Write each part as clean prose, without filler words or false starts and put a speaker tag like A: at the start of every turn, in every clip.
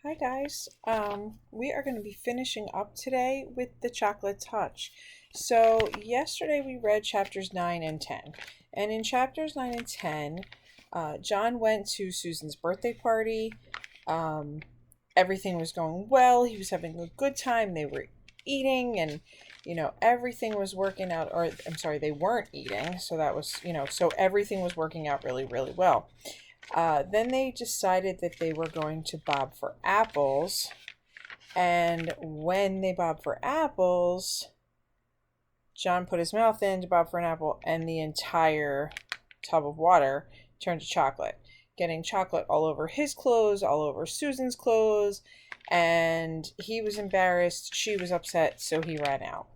A: Hi guys. We are going to be finishing up today with the Chocolate Touch. So, yesterday we read chapters 9 and 10. And in chapters 9 and 10, John went to Susan's birthday party. Um, Everything was going well. He was having a good time. They were eating and everything was working out, or I'm sorry, they weren't eating. So that was, so everything was working out really, really well. Then they decided that they were going to bob for apples. And when they bobbed for apples, John put his mouth in to bob for an apple, and the entire tub of water turned to chocolate, getting chocolate all over his clothes, all over Susan's clothes. And he was embarrassed. She was upset, so he ran out.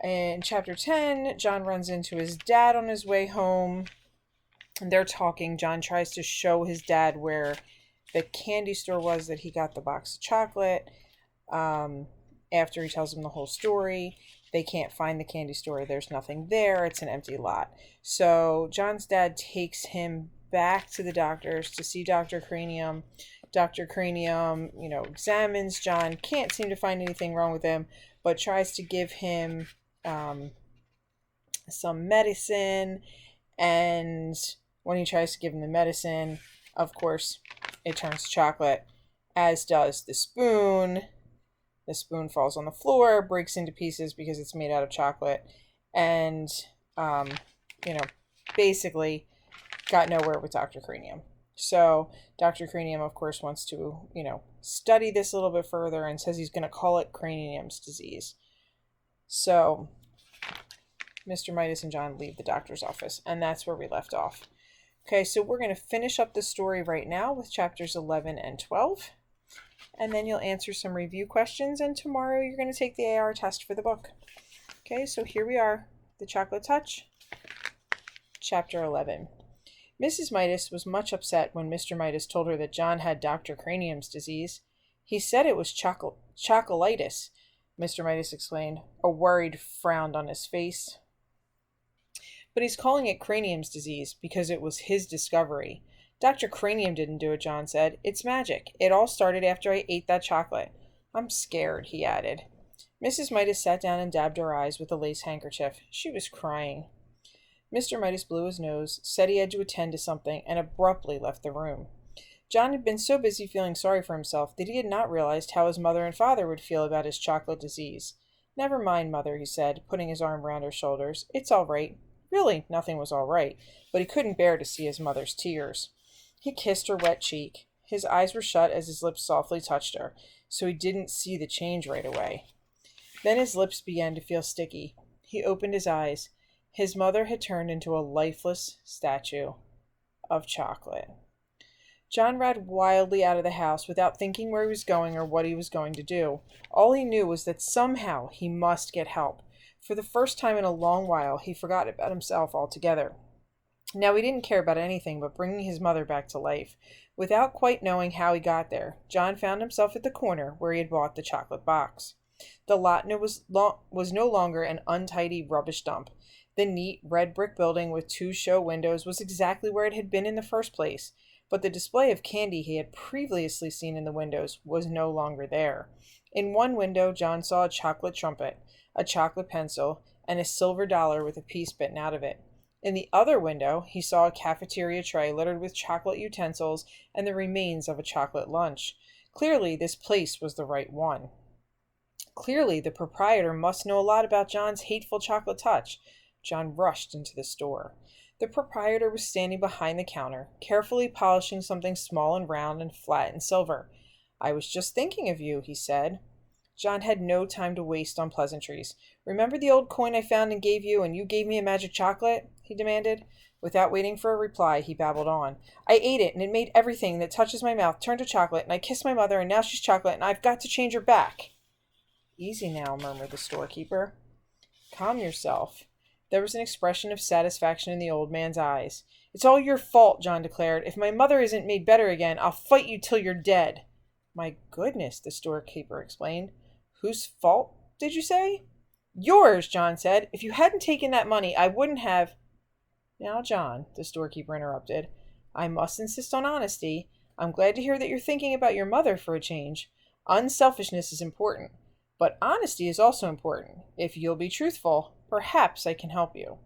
A: In chapter 10, John runs into his dad on his way home. They're talking. John tries to show his dad where the candy store was that he got the box of chocolate. After he tells him the whole story, they can't find the candy store. There's nothing there. It's an empty lot. So John's dad takes him back to the doctors to see Dr. Cranium. Dr. Cranium, examines John, can't seem to find anything wrong with him, but tries to give him some medicine. And when he tries to give him the medicine, of course, it turns to chocolate, as does the spoon. The spoon falls on the floor, breaks into pieces because it's made out of chocolate, and, you know, basically got nowhere with Dr. Cranium. So Dr. Cranium, of course, wants to, study this a little bit further and says he's going to call it Cranium's disease. So Mr. Midas and John leave the doctor's office, and that's where we left off. Okay, so we're going to finish up the story right now with chapters 11 and 12, and then you'll answer some review questions, and tomorrow you're going to take the AR test for the book. Okay, so here we are, The Chocolate Touch, chapter 11. Mrs. Midas was much upset when Mr. Midas told her that John had Dr. Cranium's disease. He said it was chocolitis, Mr. Midas explained, a worried frown on his face. But he's calling it Cranium's disease because it was his discovery. Dr. Cranium didn't do it, John said. It's magic. It all started after I ate that chocolate. I'm scared, he added. Mrs. Midas sat down and dabbed her eyes with a lace handkerchief. She was crying. Mr. Midas blew his nose, said he had to attend to something, and abruptly left the room. John had been so busy feeling sorry for himself that he had not realized how his mother and father would feel about his chocolate disease. Never mind, Mother, he said, putting his arm round her shoulders. It's all right. Really, nothing was all right, but he couldn't bear to see his mother's tears. He kissed her wet cheek. His eyes were shut as his lips softly touched her, so he didn't see the change right away. Then his lips began to feel sticky. He opened his eyes. His mother had turned into a lifeless statue of chocolate. John ran wildly out of the house without thinking where he was going or what he was going to do. All he knew was that somehow he must get help. For the first time in a long while, he forgot about himself altogether. Now he didn't care about anything but bringing his mother back to life. Without quite knowing how he got there, John found himself at the corner where he had bought the chocolate box. The lot was no longer an untidy rubbish dump. The neat red brick building with two show windows was exactly where it had been in the first place, but the display of candy he had previously seen in the windows was no longer there. In one window, John saw a chocolate trumpet, a chocolate pencil, and a silver dollar with a piece bitten out of it. In the other window, he saw a cafeteria tray littered with chocolate utensils and the remains of a chocolate lunch. Clearly, this place was the right one. Clearly, the proprietor must know a lot about John's hateful chocolate touch. John rushed into the store. The proprietor was standing behind the counter, carefully polishing something small and round and flat and silver. I was just thinking of you, he said. John had no time to waste on pleasantries. Remember the old coin I found and gave you, and you gave me a magic chocolate? He demanded. Without waiting for a reply, he babbled on. I ate it, and it made everything that touches my mouth turn to chocolate, and I kissed my mother, and now she's chocolate, and I've got to change her back. Easy now, murmured the storekeeper. Calm yourself. There was an expression of satisfaction in the old man's eyes. It's all your fault, John declared. If my mother isn't made better again, I'll fight you till you're dead. My goodness, the storekeeper explained. Whose fault, did you say? Yours, John said. If you hadn't taken that money, I wouldn't have... Now, John, the storekeeper interrupted, I must insist on honesty. I'm glad to hear that you're thinking about your mother for a change. Unselfishness is important, but honesty is also important. If you'll be truthful, perhaps I can help you."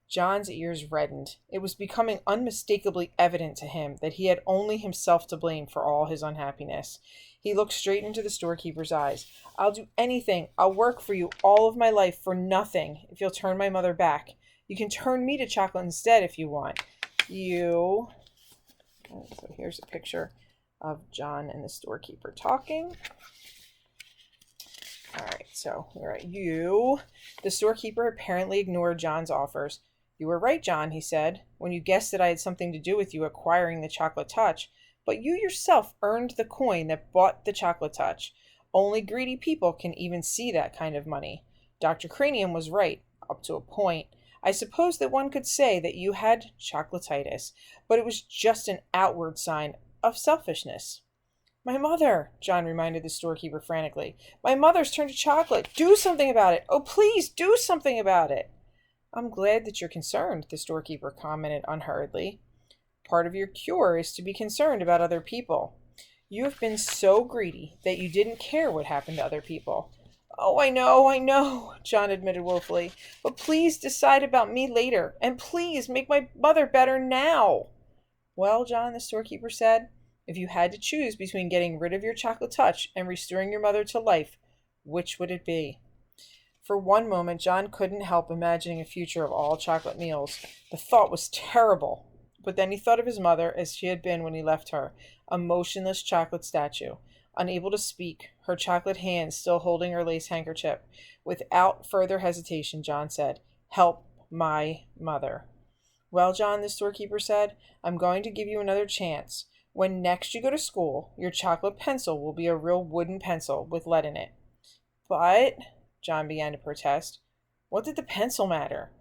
A: John's ears reddened. It was becoming unmistakably evident to him that he had only himself to blame for all his unhappiness. He looked straight into the storekeeper's eyes. "I'll do anything. I'll work for you all of my life for nothing if you'll turn my mother back. You can turn me to chocolate instead if you want. So here's a picture of John and the storekeeper talking. All right, so we're at you. The storekeeper apparently ignored John's offers. "You were right, John," he said, "when you guessed that I had something to do with you acquiring the chocolate touch. But you yourself earned the coin that bought the chocolate touch. Only greedy people can even see that kind of money. Dr. Cranium was right, up to a point. I suppose that one could say that you had chocolatitis, but it was just an outward sign of selfishness." "My mother," John reminded the storekeeper frantically. "My mother's turned to chocolate. Do something about it. Oh, please do something about it." "I'm glad that you're concerned," the storekeeper commented unhurriedly. "Part of your cure is to be concerned about other people. You have been so greedy that you didn't care what happened to other people." "Oh, I know," John admitted woefully. "But please decide about me later, and please make my mother better now." "Well, John," the storekeeper said, "if you had to choose between getting rid of your chocolate touch and restoring your mother to life, which would it be?" For one moment, John couldn't help imagining a future of all chocolate meals. The thought was terrible. But then he thought of his mother as she had been when he left her, a motionless chocolate statue, unable to speak, her chocolate hand still holding her lace handkerchief. Without further hesitation, John said, "Help my mother." "Well, John," the storekeeper said, "I'm going to give you another chance. When next you go to school, your chocolate pencil will be a real wooden pencil with lead in it." "But," John began to protest. "What did the pencil matter?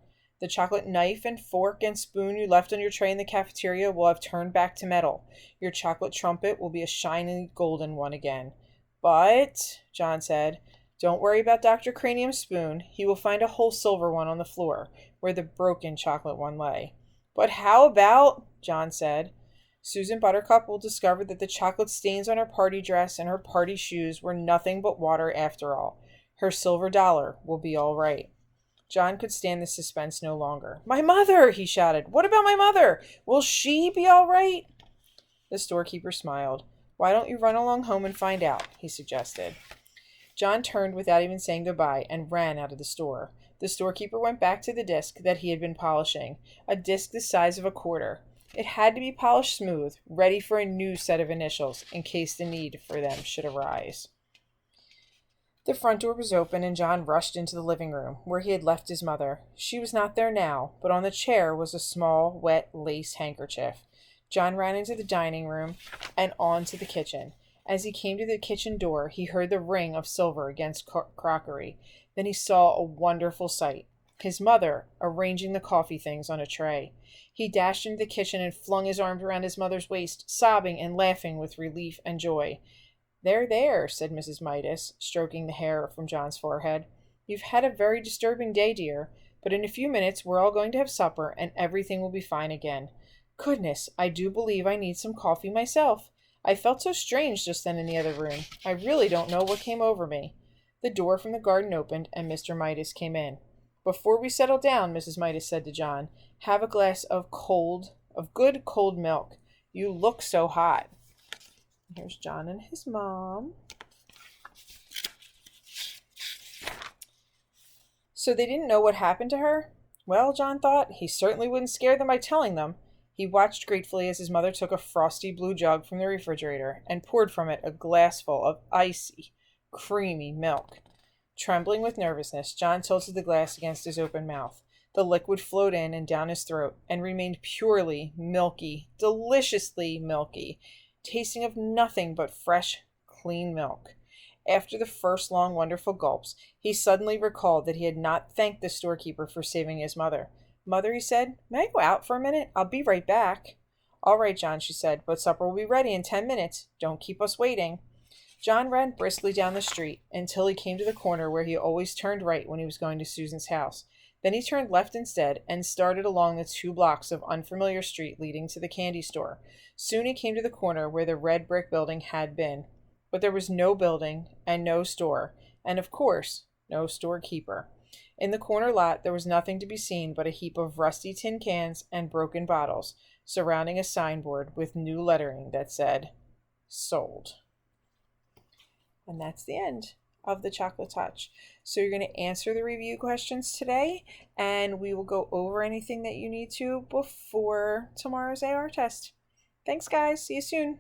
A: The chocolate knife and fork and spoon you left on your tray in the cafeteria will have turned back to metal. Your chocolate trumpet will be a shiny golden one again." "But," John said, "don't worry about Dr. Cranium's spoon. He will find a whole silver one on the floor, where the broken chocolate one lay." "But how about," John said, "Susan Buttercup will discover that the chocolate stains on her party dress and her party shoes were nothing but water after all. Her silver dollar will be all right." John could stand the suspense no longer. "My mother!" he shouted. "What about my mother? Will she be all right?" The storekeeper smiled. "Why don't you run along home and find out?" he suggested. John turned without even saying goodbye and ran out of the store. The storekeeper went back to the disc that he had been polishing, a disc the size of a quarter. It had to be polished smooth, ready for a new set of initials in case the need for them should arise. The front door was open, and John rushed into the living room, where he had left his mother. She was not there now, but on the chair was a small, wet lace handkerchief. John ran into the dining room and on to the kitchen. As he came to the kitchen door, he heard the ring of silver against crockery. Then he saw a wonderful sight. His mother arranging the coffee things on a tray. He dashed into the kitchen and flung his arms around his mother's waist, sobbing and laughing with relief and joy. "There, there," said Mrs. Midas, stroking the hair from John's forehead. "You've had a very disturbing day, dear, but in a few minutes we're all going to have supper, and everything will be fine again. Goodness, I do believe I need some coffee myself. I felt so strange just then in the other room. I really don't know what came over me." The door from the garden opened, and Mr. Midas came in. "Before we settle down," Mrs. Midas said to John, "have a glass of good cold milk. You look so hot." Here's John and his mom. So they didn't know what happened to her? Well, John thought, he certainly wouldn't scare them by telling them. He watched gratefully as his mother took a frosty blue jug from the refrigerator and poured from it a glassful of icy, creamy milk. Trembling with nervousness, John tilted the glass against his open mouth. The liquid flowed in and down his throat and remained purely milky, deliciously milky, tasting of nothing but fresh, clean milk. After the first long, wonderful gulps, he suddenly recalled that he had not thanked the storekeeper for saving his mother. "Mother," he said, "may I go out for a minute? I'll be right back." "All right, John," she said, "but supper will be ready in 10 minutes. Don't keep us waiting." John ran briskly down the street until he came to the corner where he always turned right when he was going to Susan's house. Then he turned left instead and started along the 2 blocks of unfamiliar street leading to the candy store. Soon he came to the corner where the red brick building had been. But there was no building and no store, and of course, no storekeeper. In the corner lot there was nothing to be seen but a heap of rusty tin cans and broken bottles, surrounding a signboard with new lettering that said, "Sold." And that's the end of the Chocolate Touch. So you're going to answer the review questions today, and we will go over anything that you need to before tomorrow's AR test. Thanks, guys. See you soon.